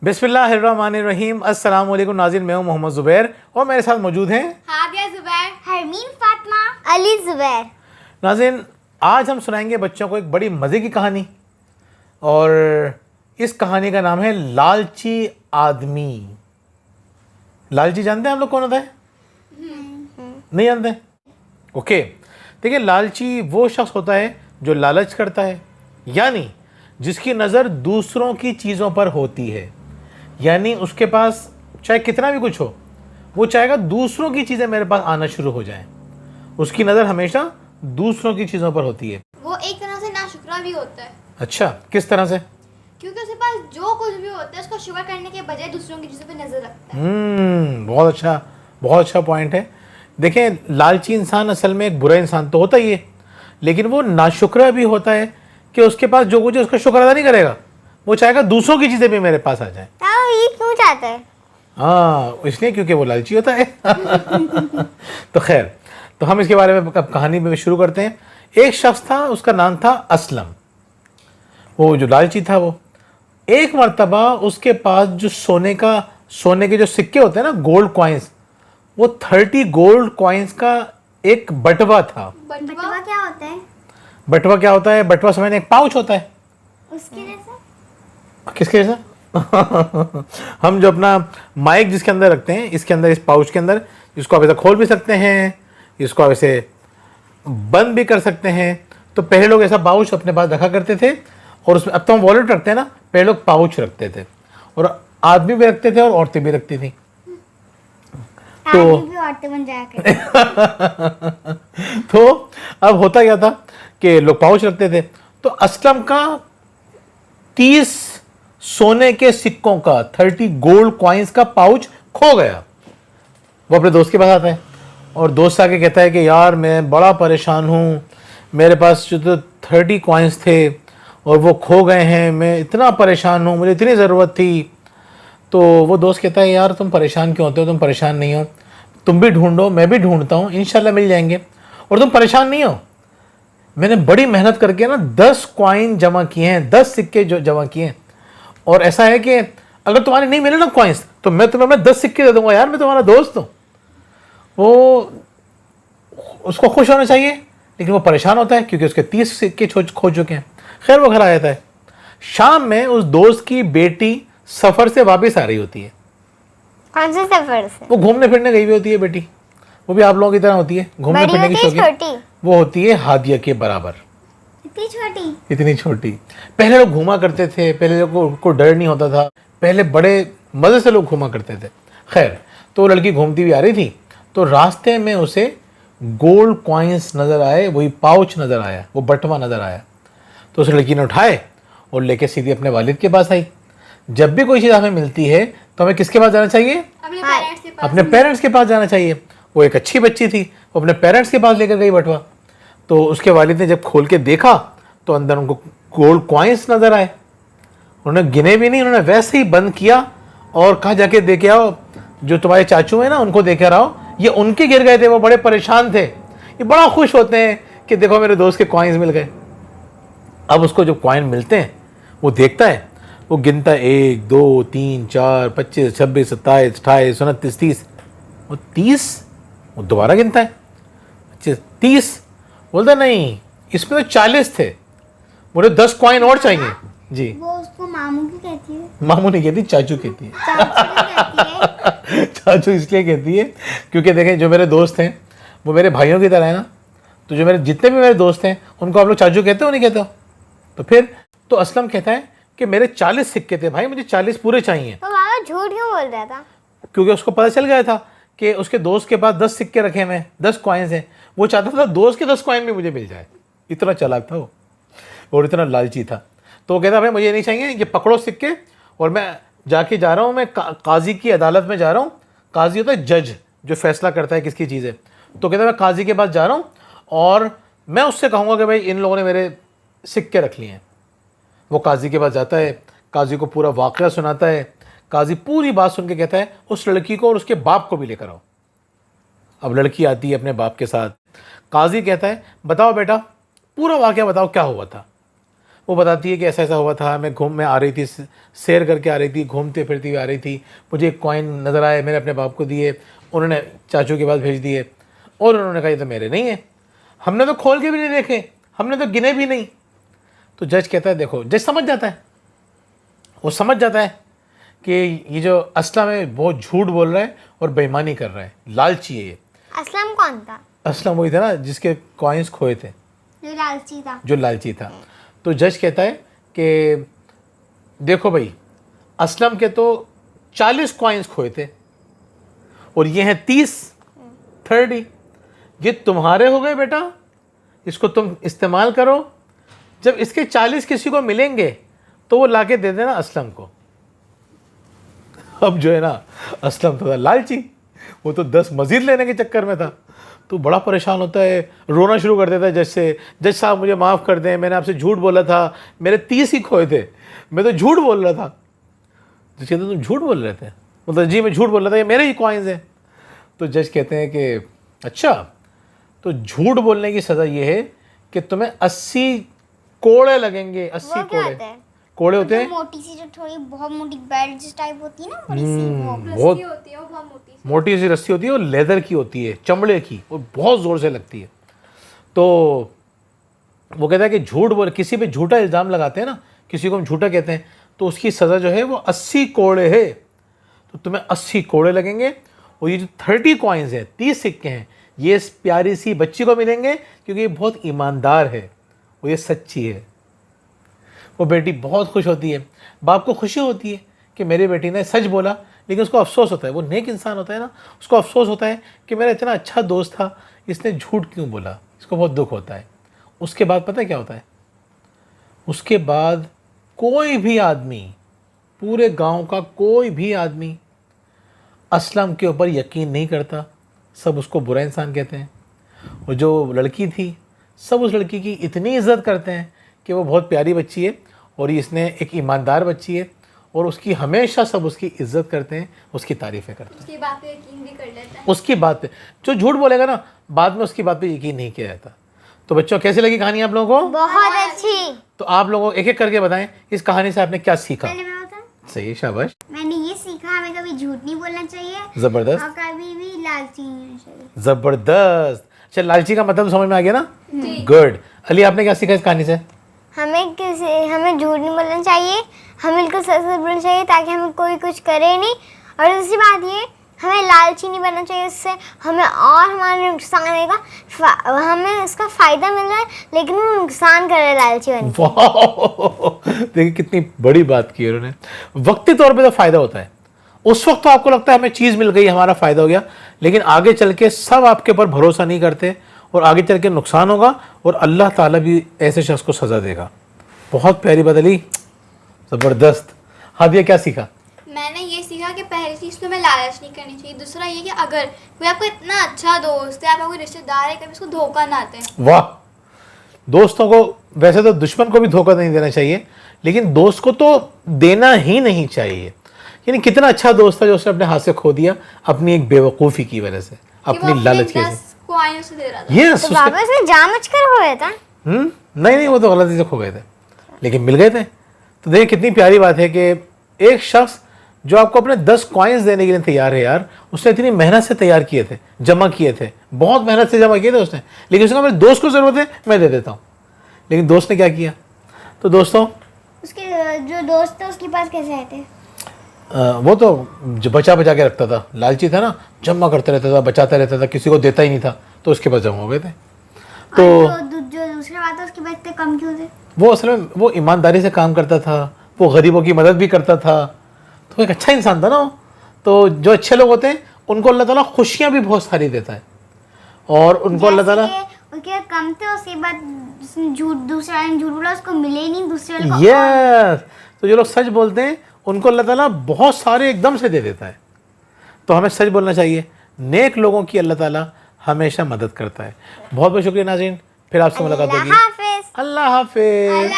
बिस्मिल्लाहिर्रहमानिर्रहीम। अस्सलाम वालेकुम नाज़रीन, मैं हूं मोहम्मद ज़ुबैर और मेरे साथ मौजूद हैं हादिया ज़ुबैर, हरमीन फातिमा, अली ज़ुबैर। नाज़रीन, आज हम सुनाएंगे बच्चों को एक बड़ी मज़े की कहानी और इस कहानी का नाम है लालची आदमी। लालची जानते हैं आप लोग कौन होता है? नहीं जानते? ओके, देखिए, लालची वो शख्स होता है जो लालच करता है, यानी जिसकी नज़र दूसरों की चीज़ों पर होती है। यानी उसके पास चाहे कितना भी कुछ हो, वो चाहेगा दूसरों की चीज़ें मेरे पास आना शुरू हो जाएं। उसकी नज़र हमेशा दूसरों की चीज़ों पर होती है। वो एक तरह से नाशुक्रा भी होता है। अच्छा, किस तरह से? क्योंकि उसके पास जो कुछ भी होता है उसका शुक्र करने के बजाय दूसरों की चीज़ों पे नजर रखता है। बहुत अच्छा पॉइंट है। देखें, लालची इंसान असल में एक बुरा इंसान तो होता ही है, लेकिन वो नाशुक्रा भी होता है कि उसके पास जो कुछ है उसका शुक्र अदा नहीं करेगा। वो चाहेगा दूसरों की चीज़ें भी मेरे पास आ जाएं। ये क्यों चाहता है? हाँ, इसलिए क्योंकि वो लालची होता है। तो खैर, तो हम इसके बारे में अब कहानी में शुरू करते हैं। एक शख्स था, उसका नाम था असलम। वो जो लालची था, वो एक मर्तबा उसके पास जो सोने के जो सिक्के होते हैं ना, गोल्ड कॉइन्स, वो 30 गोल्ड कॉइन्स का एक बटवा था। बटवा क्या होता है? बटवा क्या होता है? बटवा समझने, एक पाउच होता है। उसके जैसा? किसके जैसा? हम जो अपना माइक जिसके अंदर रखते हैं, इसके अंदर, इस पाउच के अंदर, इसको आप ऐसे खोल भी सकते हैं, इसको आप ऐसे बंद भी कर सकते हैं। तो पहले लोग ऐसा पाउच अपने पास रखा करते थे, और उसमें, अब तो हम वॉलेट रखते हैं ना, पहले लोग पाउच रखते थे, और आदमी भी रखते थे और औरतें भी रखती थी। तो भी औरतें बन जाया करती। तो अब होता क्या था कि लोग पाउच रखते थे। तो असलम का 30 सोने के सिक्कों का, 30 गोल्ड कॉइन्स का पाउच खो गया। वो अपने दोस्त के पास आता है और दोस्त आके कहता है कि यार, मैं बड़ा परेशान हूँ, मेरे पास जो तो 30 कॉइन्स थे और वो खो गए हैं, मैं इतना परेशान हूँ, मुझे इतनी ज़रूरत थी। तो वो दोस्त कहता है, यार तुम परेशान क्यों होते हो? तुम परेशान नहीं हो, तुम भी ढूंढो, मैं भी ढूंढता हूँ, इंशाल्लाह मिल जाएंगे। और तुम परेशान नहीं हो, मैंने बड़ी मेहनत करके ना 10 कॉइन जमा किए हैं, 10 सिक्के जो जमा किए हैं। और ऐसा है कि अगर तुम्हारे नहीं मिले ना कॉइन्स, तो मैं तुम्हें अपने 10 सिक्के दे दूंगा। यार, मैं तुम्हारा दोस्त हूँ। वो, उसको खुश होना चाहिए, लेकिन वो परेशान होता है क्योंकि उसके 30 सिक्के खो चुके हैं। खैर, वो घर आ जाता है। शाम में उस दोस्त की बेटी सफ़र से वापस आ रही होती है। कौन से सफर से? वो घूमने फिरने गई हुई होती है बेटी। वो भी आप लोगों की तरह होती है, घूमने फिरने की शौकीन। वो होती है हादिया के बराबर। इतनी छोटी? इतनी छोटी। पहले लोग घूमा करते थे, पहले लोगों को डर नहीं होता था, पहले बड़े मज़े से लोग घूमा करते थे। खैर, तो वो लड़की घूमती हुई आ रही थी, तो रास्ते में उसे गोल्ड कॉइन्स नज़र आए, वही पाउच नज़र आया, वो बटवा नज़र आया। तो उस लड़की ने उठाए और लेके सीधी अपने वालिद के पास आई। जब भी कोई चीज़ हमें मिलती है तो हमें किसके पास जाना चाहिए? अपने पेरेंट्स के पास जाना चाहिए। वो एक अच्छी बच्ची थी, वो अपने पेरेंट्स के पास लेकर गई बटवा। तो उसके वालिद ने जब खोल के देखा तो अंदर उनको गोल्ड कॉइन्स नज़र आए। उन्होंने गिने भी नहीं, उन्होंने वैसे ही बंद किया और कहा, जाके देखे आओ, जो तुम्हारे चाचू हैं ना, उनको देखे आओ, ये उनके गिर गए थे, वो बड़े परेशान थे, ये बड़ा खुश होते हैं कि देखो मेरे दोस्त के कॉइन्स मिल गए। अब उसको जो कॉइन मिलते हैं वो देखता है, वो गिनता है, 1 2 3 4 25 26 27 28 29 30, वो 30, वो दोबारा गिनता है, 25 30, बोलता नहीं, इसमें तो 40 थे, मुझे 10 कॉइन और चाहिए। जी, वो उसको मामू की कहती है? मामू नहीं कहती, चाचू कहती है। चाचू कहती है। चाचू इसलिए कहती है क्योंकि देखें, जो मेरे दोस्त हैं वो मेरे भाइयों की तरह है ना, तो जो मेरे जितने भी मेरे दोस्त हैं उनको आप लोग चाचू कहते हो, नहीं कहते हो? तो फिर तो असलम कहता है कि मेरे 40 सिक्के थे भाई, मुझे 40 पूरे चाहिए। तो मामा झूठ क्यों बोल रहा था? क्योंकि उसको पता चल गया था कि उसके दोस्त के पास 10 सिक्के रखे हुए हैं, 10 कॉइन्स हैं। वो चाहता था दोस्त के 10 कॉइन भी मुझे मिल जाए। इतना चालाक था वो, और इतना लालची था। तो वो कहता भाई मुझे नहीं चाहिए, ये पकड़ो सिक्के, और मैं जाके जा रहा हूँ, मैं काजी की अदालत में जा रहा हूँ। काजी होता है जज, जो फैसला करता है किसकी चीज़ है। तो कहता मैं काजी के पास जा रहा हूँ और मैं उससे कहूँगा कि भाई इन लोगों ने मेरे सिक्के रख लिए हैं। वो काजी के पास जाता है, काजी को पूरा वाक़या सुनाता है। काजी पूरी बात सुन के कहता है उस लड़की को और उसके बाप को भी लेकर आओ। अब लड़की आती है अपने बाप के साथ। काजी कहता है बताओ बेटा, पूरा वाक़या बताओ, क्या हुआ था? वो बताती है कि ऐसा ऐसा हुआ था, मैं आ रही थी, सैर करके आ रही थी, घूमते फिरती हुई आ रही थी, मुझे एक कॉइन नज़र आया, मैंने अपने बाप को दिए, उन्होंने चाचू के पास भेज दिए और उन्होंने कहा ये तो मेरे नहीं है, हमने तो खोल के भी नहीं देखे, हमने तो गिने भी नहीं। तो जज कहता है देखो, जज समझ जाता है, वो समझ जाता है कि ये जो असलम है बहुत झूठ बोल रहा है और बेईमानी कर रहा है, लालची है ये। असलम कौन था? असलम वही था ना जिसके कॉइन्स खोए थे, जो लालची था। तो जज कहता है कि देखो भाई, असलम के तो 40 कॉइन्स खोए थे और ये हैं 30 ये तुम्हारे हो गए बेटा, इसको तुम इस्तेमाल करो, जब इसके 40 किसी को मिलेंगे तो वो लाके दे देना असलम को। अब जो है ना, असलम तो था लालची, वो तो 10 मजीद लेने के चक्कर में था, तो बड़ा परेशान होता है, रोना शुरू कर देता है जज से, जज साहब मुझे माफ़ कर दें, मैंने आपसे झूठ बोला था, मेरे 30 ही खोए थे, मैं तो झूठ बोल रहा था। जज कहते तुम झूठ बोल रहे थे? मतलब जी मैं झूठ बोल रहा था, ये मेरे ही कॉइन्स हैं। तो जज कहते हैं कि अच्छा, तो झूठ बोलने की सज़ा ये है कि तुम्हें 80 कोड़े लगेंगे। 80 कोड़े होते हैं, मोटी सी, जो थोड़ी बहुत मोटी बेल्ट जिस टाइप होती है ना, बड़ी सी, वो बहुत होती है, वो बहुत मोटी मोटी सी रस्सी होती है और लेदर की होती है, चमड़े की, और बहुत ज़ोर से लगती है। तो वो कहता है कि झूठ बोल, किसी पे झूठा इल्ज़ाम लगाते हैं ना, किसी को हम झूठा कहते हैं, तो उसकी सज़ा जो है वो 80 कोड़े है। तो तुम्हें 80 कोड़े लगेंगे और ये जो 30 कॉइन्स हैं, 30 सिक्के हैं, ये इस प्यारी सी बच्ची को मिलेंगे क्योंकि ये बहुत ईमानदार है, वो ये सच्ची है। वो बेटी बहुत खुश होती है, बाप को खुशी होती है कि मेरी बेटी ने सच बोला, लेकिन उसको अफसोस होता है, वो नेक इंसान होता है ना, उसको अफसोस होता है कि मेरा इतना अच्छा दोस्त था, इसने झूठ क्यों बोला, इसको बहुत दुख होता है। उसके बाद पता है क्या होता है? उसके बाद कोई भी आदमी, पूरे गांव का कोई भी आदमी असलम के ऊपर यकीन नहीं करता, सब उसको बुरा इंसान कहते हैं। और जो लड़की थी, सब उस लड़की की इतनी इज्जत करते हैं कि वो बहुत प्यारी बच्ची है और इसने एक ईमानदार बच्ची है, और उसकी हमेशा सब उसकी इज्जत करते हैं, उसकी तारीफ़ें करते हैं, उसकी बात पे यकीन भी कर लेता है। उसकी बात पे जो झूठ बोलेगा ना, बाद में उसकी बात पे यकीन नहीं किया जाता। तो बच्चों, कैसी लगी कहानी आप लोगों को? बहुत अच्छी। तो आप लोगों एक एक करके बताएं इस कहानी से आपने क्या सीखा। पहले मैं बताऊं? सही, शाबाश। मैंने ये सीखा, हमें कभी झूठ नहीं बोलना चाहिए, जबरदस्त, और कभी भी लालची नहीं होना चाहिए। जबरदस्त। अच्छा, लालची का मतलब समझ में आ गया ना? गुड। अली, आपने क्या सीखा इस कहानी से? हमें झूठ नहीं बोलना चाहिए, हमें बिल्कुल सच सच बोलना चाहिए ताकि हमें कोई कुछ करे नहीं। और दूसरी बात ये, हमें लालची नहीं बनना चाहिए, उससे हमें और हमारा नुकसान होगा। हमें उसका फ़ायदा मिल रहा है लेकिन वो नुकसान कर रहा है लालची बन के। वाह, देखिए कितनी बड़ी बात की उन्होंने। वक्ती तौर पे तो फ़ायदा होता है, उस वक्त तो आपको लगता है हमें चीज़ मिल गई, हमारा फ़ायदा हो गया, लेकिन आगे चल के सब आपके ऊपर भरोसा नहीं करते और आगे चल के नुकसान होगा और अल्लाह ताला भी ऐसे शख्स को सज़ा देगा। बहुत प्यारी बात अली, ज़बरदस्त। हादिया, क्या सीखा? मैंने ये सीखा कि पहली चीज़ तो हमें लालच नहीं करनी चाहिए। दूसरा ये कि अगर कोई आपको इतना अच्छा दोस्त है, आपका कोई रिश्तेदार है, कभी उसको धोखा ना दें। वाह, दोस्तों को, वैसे तो दुश्मन को भी धोखा नहीं देना चाहिए, लेकिन दोस्त को तो देना ही नहीं चाहिए। यानी कितना अच्छा दोस्त था जो उसने अपने हाथ से खो दिया अपनी एक बेवकूफ़ी की वजह से, अपनी लालच की वजह से। यस, तो बाबा इसमें जानबूझ कर हो गया था? नहीं, वो तो गलती से खो गए थे, लेकिन मिल गए थे। तो देखिए कितनी प्यारी बात है कि एक शख्स जो आपको अपने 10 कॉइन्स देने के लिए तैयार है यार, उसने इतनी मेहनत से तैयार किए थे, जमा किए थे, बहुत मेहनत से जमा किए थे उसने, लेकिन उसने मेरे दोस्त को ज़रूरत है, मैं दे देता हूँ। लेकिन दोस्त ने क्या किया? तो दोस्तों, उसके जो दोस्त थे उसके पास कैसे आए थे? वो तो जो बचा बचा के रखता था, लालची था ना, जमा करता रहता था, बचाता रहता था, किसी को देता ही नहीं था, तो उसके पास जमा हो गए थे। तो जो दूसरी बात है, उसके पास इतने कम क्यों थे? वो असल में वो ईमानदारी से काम करता था, वो गरीबों की मदद भी करता था, तो एक अच्छा इंसान था ना वो। तो जो अच्छे लोग होते हैं उनको अल्लाह ताला खुशियाँ भी बहुत सारी देता है, और उनको अल्लाह ताला, उसके कम थे, उसके बाद दूसरे वाले ने झूठ बोला, उसको मिले ही नहीं दूसरे वाले को। यस, तो जो लोग सच बोलते हैं उनको अल्लाह ताला बहुत सारे एकदम से दे देता है। तो हमें सच बोलना चाहिए, नेक लोगों की अल्लाह ताला हमेशा मदद करता है। बहुत बहुत शुक्रिया नाज़रीन, फिर आपसे मुलाकात होगी। अल्लाह हाफिज़। अल्लाह हाफिज़।